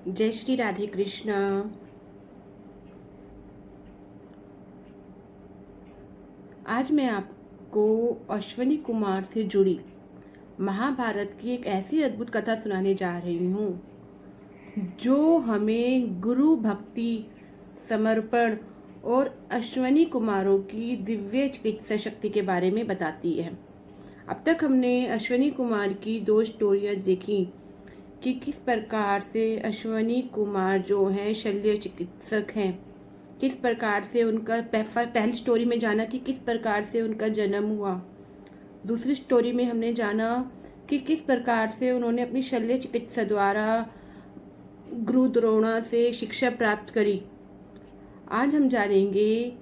जय श्री राधे कृष्ण। आज मैं आपको अश्वनी कुमार से जुड़ी महाभारत की एक ऐसी अद्भुत कथा सुनाने जा रही हूँ जो हमें गुरु भक्ति, समर्पण और अश्वनी कुमारों की दिव्य चिकित्सा शक्ति के बारे में बताती है। अब तक हमने अश्वनी कुमार की 2 स्टोरियाँ देखी कि किस प्रकार से अश्वनी कुमार जो हैं शल्य चिकित्सक हैं, किस प्रकार से उनका पहली स्टोरी में जाना कि किस प्रकार से उनका जन्म हुआ। दूसरी स्टोरी में हमने जाना कि किस प्रकार से उन्होंने अपनी शल्य चिकित्सा द्वारा गुरु द्रोणा से शिक्षा प्राप्त करी। आज हम जानेंगे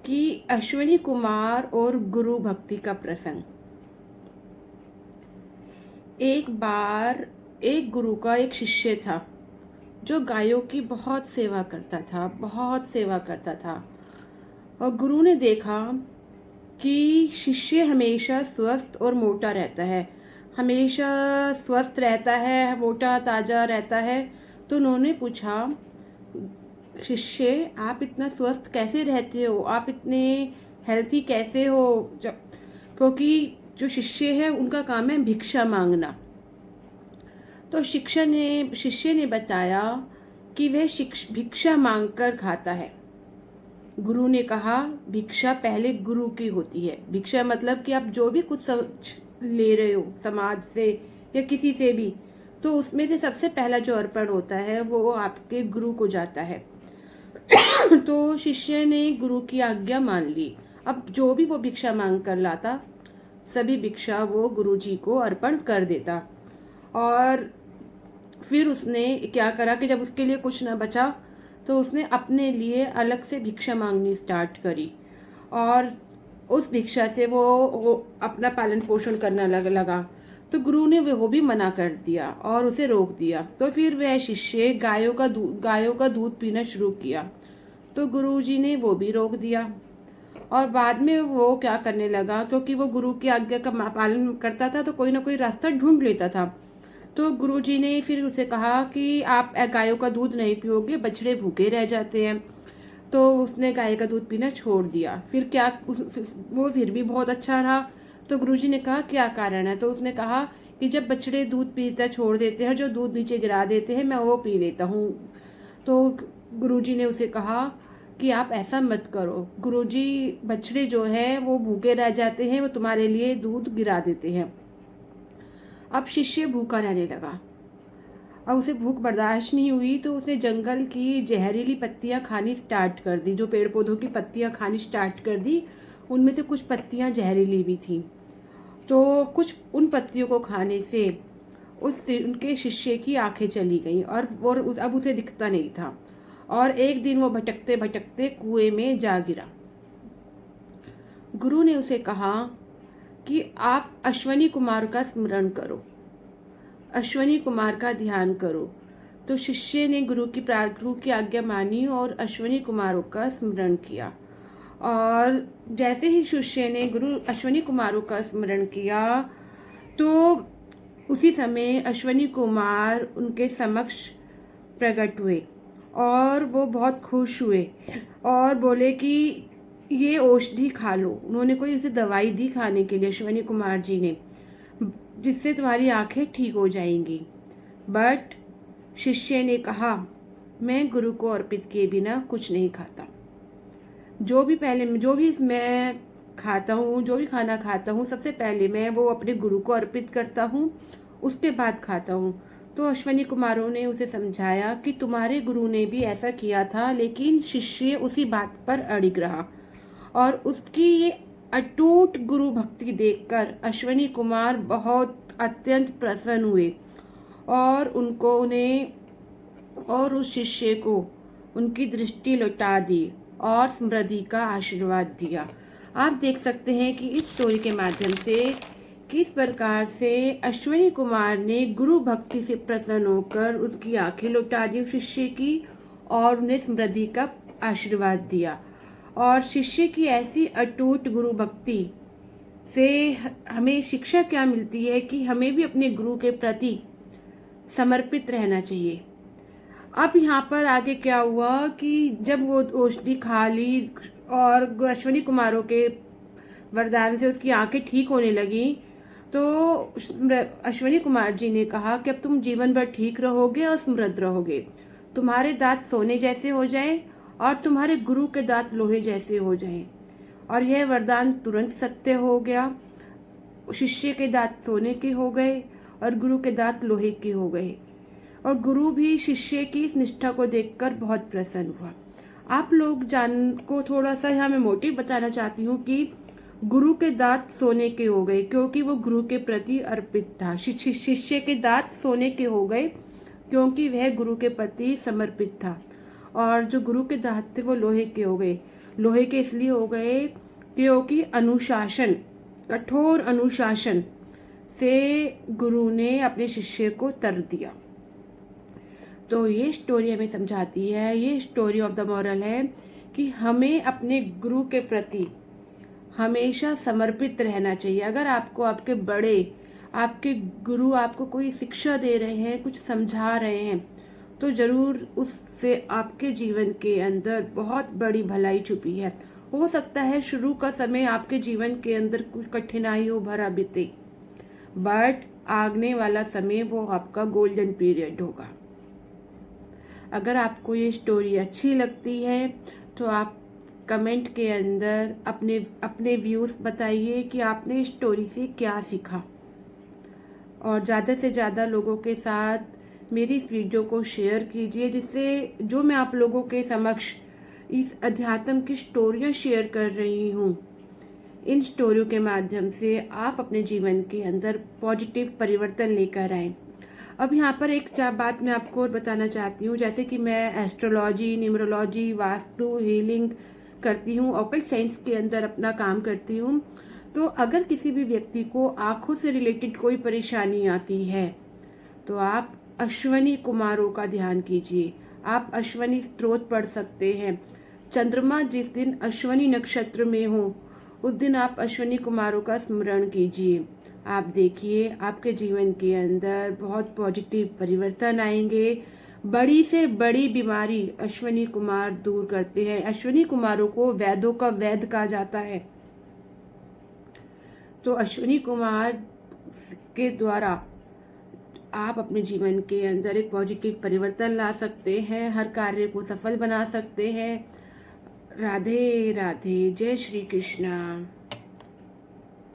कि अश्वनी कुमार और गुरु भक्ति का प्रसंग। एक बार एक गुरु का एक शिष्य था जो गायों की बहुत सेवा करता था और गुरु ने देखा कि शिष्य हमेशा स्वस्थ और मोटा रहता है, हमेशा स्वस्थ रहता है, मोटा ताजा रहता है। तो उन्होंने पूछा, शिष्य आप इतना स्वस्थ कैसे रहते हो, आप इतने हेल्थी कैसे हो? क्योंकि जो शिष्य है उनका काम है भिक्षा मांगना। तो शिष्य ने बताया कि वह भिक्षा मांगकर खाता है। गुरु ने कहा, भिक्षा पहले गुरु की होती है। भिक्षा मतलब कि आप जो भी कुछ ले रहे हो समाज से या किसी से भी, तो उसमें से सबसे पहला जो अर्पण होता है वो आपके गुरु को जाता है। तो शिष्य ने गुरु की आज्ञा मान ली। अब जो भी वो भिक्षा मांग कर लाता, सभी भिक्षा वो गुरु जी को अर्पण कर देता। और फिर उसने क्या करा कि जब उसके लिए कुछ न बचा तो उसने अपने लिए अलग से भिक्षा मांगनी स्टार्ट करी और उस भिक्षा से वो अपना पालन पोषण करना लगा। तो गुरु ने वो भी मना कर दिया और उसे रोक दिया। तो फिर वह शिष्य गायों का दूध पीना शुरू किया। तो गुरु जी ने वो भी रोक दिया और बाद में वो क्या करने लगा, क्योंकि वो गुरु की आज्ञा का पालन करता था तो कोई ना कोई रास्ता ढूंढ लेता था। तो गुरुजी ने फिर उसे कहा कि आप गायों का दूध नहीं पियोगे, बछड़े भूखे रह जाते हैं। तो उसने गाय का दूध पीना छोड़ दिया। फिर क्या वो फिर भी बहुत अच्छा रहा। तो गुरुजी ने कहा क्या कारण है? तो उसने कहा कि जब बछड़े दूध पीता छोड़ देते हैं, जो दूध नीचे गिरा देते हैं, मैं वो पी लेता हूँ। तो गुरुजी ने उसे कहा कि आप ऐसा मत करो, गुरुजी बछड़े जो है वो भूखे रह जाते हैं, वो तुम्हारे लिए दूध गिरा देते हैं। अब शिष्य भूखा रहने लगा। अब उसे भूख बर्दाश्त नहीं हुई तो उसने जंगल की जहरीली पत्तियां खानी स्टार्ट कर दी। जो पेड़ पौधों की पत्तियां खानी स्टार्ट कर दी, उनमें से कुछ पत्तियां जहरीली भी थी। तो कुछ उन पत्तियों को खाने से उनके शिष्य की आंखें चली गईं और अब उसे दिखता नहीं था। और एक दिन वो भटकते भटकते कुएं में जा गिरा। गुरु ने उसे कहा कि आप अश्वनी कुमार का स्मरण करो, अश्वनी कुमार का ध्यान करो। तो शिष्य ने गुरु की आज्ञा मानी और अश्वनी कुमारों का स्मरण किया। और जैसे ही शिष्य ने अश्वनी कुमारों का स्मरण किया तो उसी समय अश्वनी कुमार उनके समक्ष प्रकट हुए और वो बहुत खुश हुए और बोले कि ये औषधि खा लो। उन्होंने कोई उसे दवाई दी खाने के लिए अश्वनी कुमार जी ने, जिससे तुम्हारी आंखें ठीक हो जाएंगी। बट शिष्य ने कहा, मैं गुरु को अर्पित किए बिना कुछ नहीं खाता। जो भी मैं खाता हूँ, जो भी खाना खाता हूँ, सबसे पहले मैं वो अपने गुरु को अर्पित करता हूँ, उसके बाद खाता हूँ। तो अश्वनी कुमारों ने उसे समझाया कि तुम्हारे गुरु ने भी ऐसा किया था, लेकिन शिष्य उसी बात पर अड़िग रहा। और उसकी ये अटूट गुरु भक्ति देखकर अश्वनी कुमार बहुत अत्यंत प्रसन्न हुए और उस शिष्य को उनकी दृष्टि लौटा दी और समृद्धि का आशीर्वाद दिया। आप देख सकते हैं कि इस स्टोरी के माध्यम से किस प्रकार से अश्वनी कुमार ने गुरु भक्ति से प्रसन्न होकर उसकी आंखें लौटा दी शिष्य की और उन्हें समृद्धि का आशीर्वाद दिया। और शिष्य की ऐसी अटूट गुरु भक्ति से हमें शिक्षा क्या मिलती है कि हमें भी अपने गुरु के प्रति समर्पित रहना चाहिए। अब यहाँ पर आगे क्या हुआ कि जब वो औषधि खा ली और अश्विनी कुमारों के वरदान से उसकी आंखें ठीक होने लगी, तो अश्विनी कुमार जी ने कहा कि अब तुम जीवन भर ठीक रहोगे और समृद्ध रहोगे, तुम्हारे दांत सोने जैसे हो जाएं और तुम्हारे गुरु के दांत लोहे जैसे हो जाएं। और यह वरदान तुरंत सत्य हो गया। शिष्य के दांत सोने के हो गए और गुरु के दांत लोहे के हो गए, और गुरु भी शिष्य की इस निष्ठा को देखकर बहुत प्रसन्न हुआ। आप लोग जान को थोड़ा सा यहाँ मैं मोटिव बताना चाहती हूँ कि गुरु के दांत सोने के हो गए क्योंकि वो गुरु के प्रति अर्पित था। शिष्य के दांत सोने के हो गए क्योंकि वह गुरु के प्रति समर्पित था, और जो गुरु के दांत थे वो लोहे के हो गए। लोहे के इसलिए हो गए क्योंकि अनुशासन, कठोर अनुशासन से गुरु ने अपने शिष्य को तर दिया। तो ये स्टोरी हमें समझाती है, ये स्टोरी ऑफ द मॉरल है कि हमें अपने गुरु के प्रति हमेशा समर्पित रहना चाहिए। अगर आपको आपके बड़े, आपके गुरु आपको कोई शिक्षा दे रहे हैं, कुछ समझा रहे हैं, तो ज़रूर उससे आपके जीवन के अंदर बहुत बड़ी भलाई छुपी है। हो सकता है शुरू का समय आपके जीवन के अंदर कुछ कठिनाइयों भरा बीते, बट आगने वाला समय वो आपका गोल्डन पीरियड होगा। अगर आपको ये स्टोरी अच्छी लगती है तो आप कमेंट के अंदर अपने अपने व्यूज़ बताइए कि आपने इस स्टोरी से क्या सीखा, और ज़्यादा से ज़्यादा लोगों के साथ मेरी इस वीडियो को शेयर कीजिए, जिससे जो मैं आप लोगों के समक्ष इस अध्यात्म की स्टोरियाँ शेयर कर रही हूँ, इन स्टोरियों के माध्यम से आप अपने जीवन के अंदर पॉजिटिव परिवर्तन लेकर आएँ। अब यहाँ पर एक बात मैं आपको और बताना चाहती हूँ, जैसे कि मैं एस्ट्रोलॉजी, न्यूमरोलॉजी, वास्तु, हीलिंग करती हूँ, ऑकल्ट साइंस के अंदर अपना काम करती हूँ। तो अगर किसी भी व्यक्ति को आँखों से रिलेटेड कोई परेशानी आती है तो आप अश्विनी कुमारों का ध्यान कीजिए। आप अश्विनी स्तोत्र पढ़ सकते हैं। चंद्रमा जिस दिन अश्विनी नक्षत्र में हो उस दिन आप अश्विनी कुमारों का स्मरण कीजिए। आप देखिए आपके जीवन के अंदर बहुत पॉजिटिव परिवर्तन आएंगे। बड़ी से बड़ी बीमारी अश्विनी कुमार दूर करते हैं। अश्विनी कुमारों को वैद्यों का वैद्य कहा जाता है। तो अश्विनी कुमार के द्वारा आप अपने जीवन के अंदर एक पॉजिटिव परिवर्तन ला सकते हैं, हर कार्य को सफल बना सकते हैं। राधे राधे, जय श्री कृष्णा।